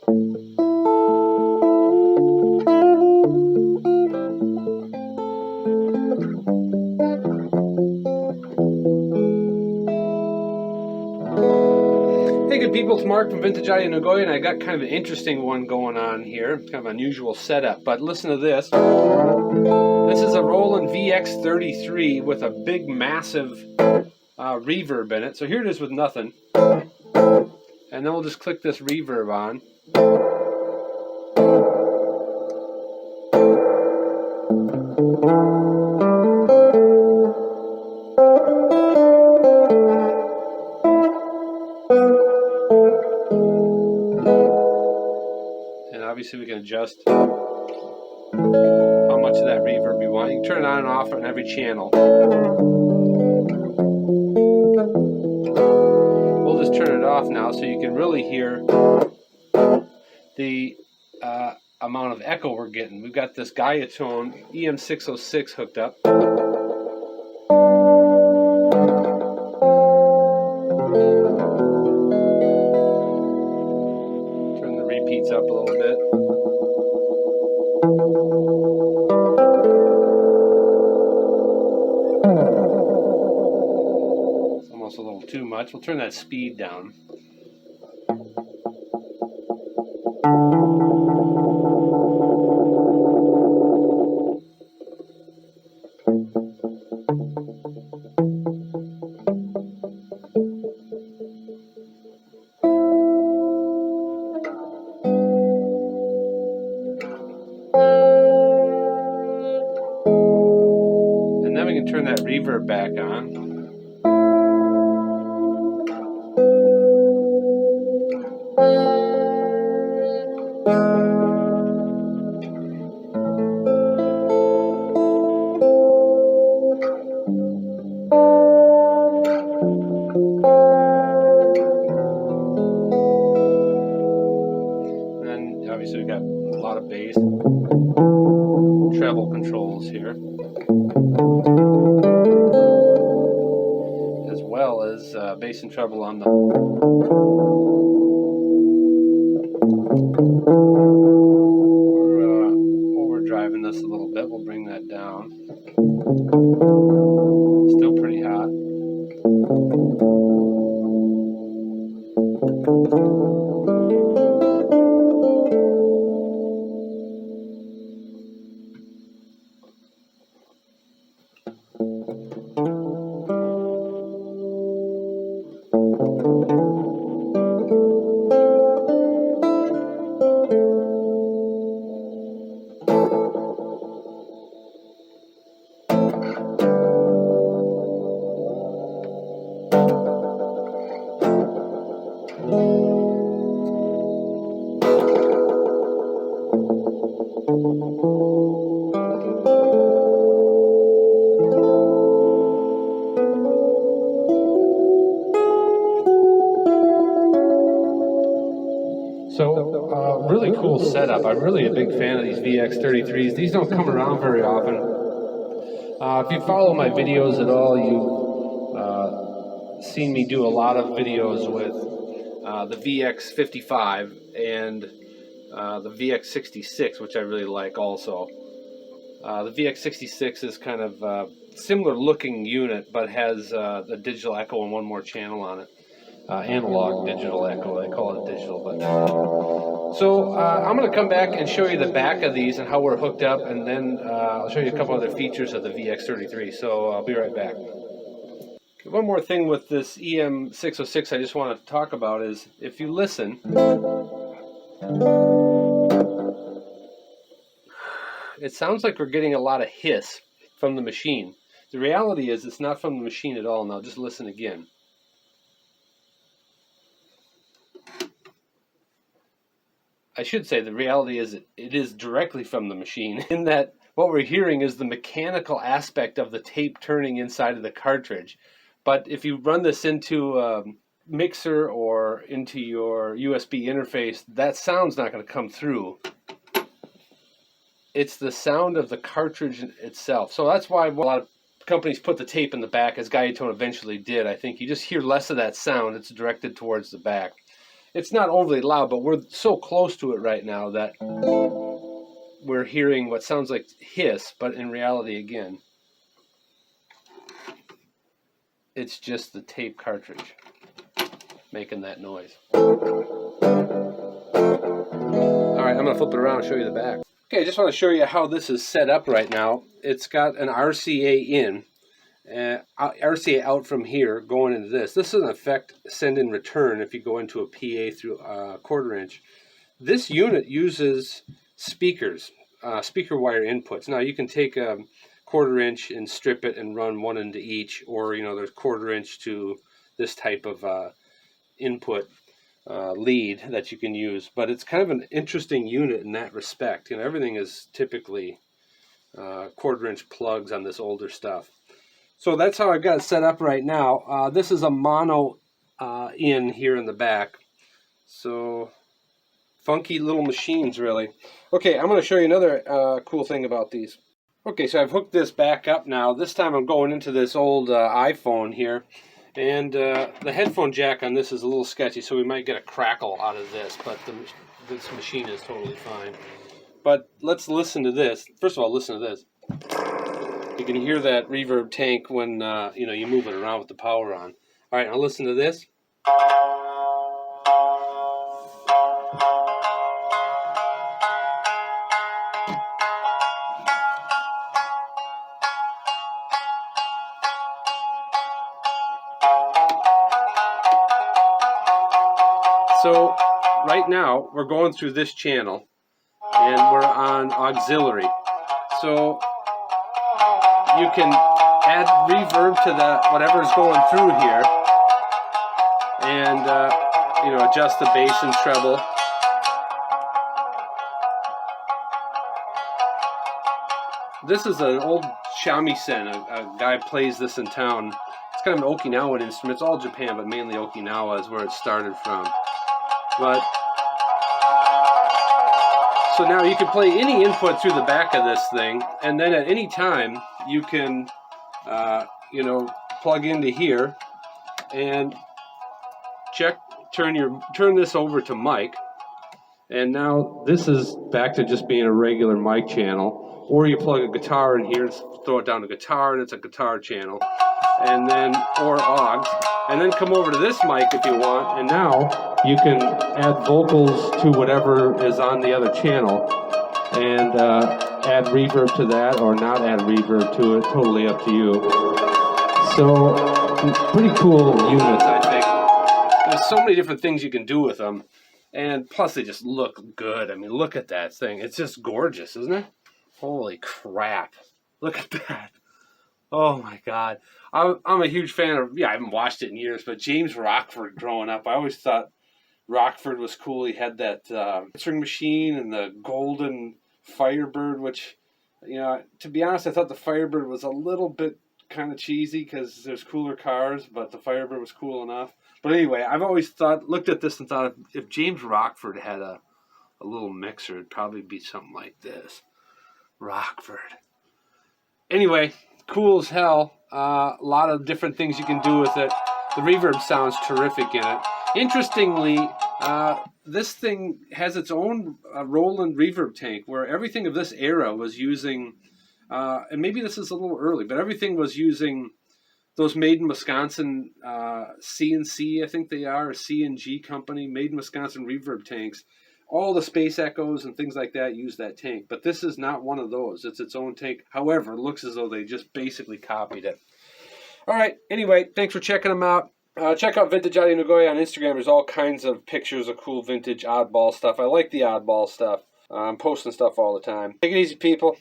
Hey good people, it's Mark from Vintage Audio Nagoya, and I got kind of an interesting one going on here. It's kind of an unusual setup, but listen to this. This is a Roland VX-33 with a big massive reverb in it. So here it is with nothing. And then we'll just click this reverb on. And obviously we can adjust how much of that reverb you want. You can turn it on and off on every channel. We'll just turn it off now so you can really hear the amount of echo we're getting. We've got this Guyatone EM-606 hooked up. Turn the repeats up a little bit. It's almost a little too much. We'll turn that speed down. And then we can turn that reverb back on. And then obviously we've got a lot of bass, treble controls here, as well as bass and treble on the we're overdriving this a little bit. We'll bring that down. Still pretty hot. So, really cool setup. I'm really a big fan of these VX-33s. These don't come around very often. If you follow my videos at all, you've seen me do a lot of videos with the VX-55 and the VX-66, which I really like also. The VX-66 is kind of a similar looking unit, but has the digital echo and one more channel on it. Analog digital echo, they call it digital. But so I'm going to come back and show you the back of these and how we're hooked up, and then I'll show you a couple other features of the VX-33. So I'll be right back. One more thing with this EM-606 I just want to talk about is, if you listen, it sounds like we're getting a lot of hiss from the machine. The reality is it's not from the machine at all. Now just listen again. I should say the reality is it is directly from the machine, in that what we're hearing is the mechanical aspect of the tape turning inside of the cartridge. But if you run this into a mixer or into your USB interface, that sound's not going to come through. It's the sound of the cartridge itself. So that's why a lot of companies put the tape in the back, as Guyatone eventually did. I think you just hear less of that sound. It's directed towards the back. it's not overly loud, but we're so close to it right now that we're hearing what sounds like hiss, but in reality, again, it's just the tape cartridge making that noise. Alright, I'm going to flip it around and show you the back. Okay, I just want to show you how this is set up right now. It's got an RCA in, RCA out from here going into this. This is an effect send and return if you go into a PA through a 1/4 inch. This unit uses speakers, speaker wire inputs. Now you can take a 1/4 inch and strip it and run one into each, or there's 1/4 inch to this type of input lead that you can use. But it's kind of an interesting unit in that respect. Everything is typically 1/4 inch plugs on this older stuff. So that's how I've got it set up right now. This is a mono in here in the back. So funky little machines, really. Okay, I'm going to show you another cool thing about these. Okay, so I've hooked this back up now. This time I'm going into this old iPhone here. And the headphone jack on this is a little sketchy, so we might get a crackle out of this, but this machine is totally fine. But let's listen to this. First of all, listen to this. You can hear that reverb tank when you move it around with the power on. All right, now listen to this. So right now we're going through this channel and we're on auxiliary. So you can add reverb to whatever's going through here and adjust the bass and treble. This is an old shamisen. A guy plays this in town. It's kind of an Okinawan instrument. It's all Japan, but mainly Okinawa is where it started from. But so now you can play any input through the back of this thing, and then at any time you can plug into here and turn this over to mic, and now this is back to just being a regular mic channel. Or you plug a guitar in here, throw it down to guitar, and it's a guitar channel, and then or aux, and then come over to this mic if you want, and now you can add vocals to whatever is on the other channel and add reverb to that or not add reverb to it, totally up to you. So pretty cool units, I think. There's so many different things you can do with them, and plus they just look good. I mean, look at that thing. It's just gorgeous, isn't it? Holy crap. Look at that. Oh my God. I'm a huge fan of, I haven't watched it in years, but James Rockford growing up, I always thought Rockford was cool. He had that answering machine and the golden Firebird, which, to be honest, I thought the Firebird was a little bit kind of cheesy because there's cooler cars, but the Firebird was cool enough. But anyway, I've always looked at this and thought if James Rockford had a little mixer, it'd probably be something like this. Rockford. Anyway, cool as hell. A lot of different things you can do with it. The reverb sounds terrific in it. Interestingly, this thing has its own Roland reverb tank where everything of this era was using, and maybe this is a little early, but everything was using those made in Wisconsin C&C, I think they are, a C&G company, made in Wisconsin reverb tanks. All the Space Echoes and things like that use that tank, but this is not one of those. It's its own tank. However, it looks as though they just basically copied it. All right, anyway, thanks for checking them out. Check out Vintage Audio Nagoya on Instagram. There's all kinds of pictures of cool vintage oddball stuff. I like the oddball stuff. I'm posting stuff all the time. Take it easy, people.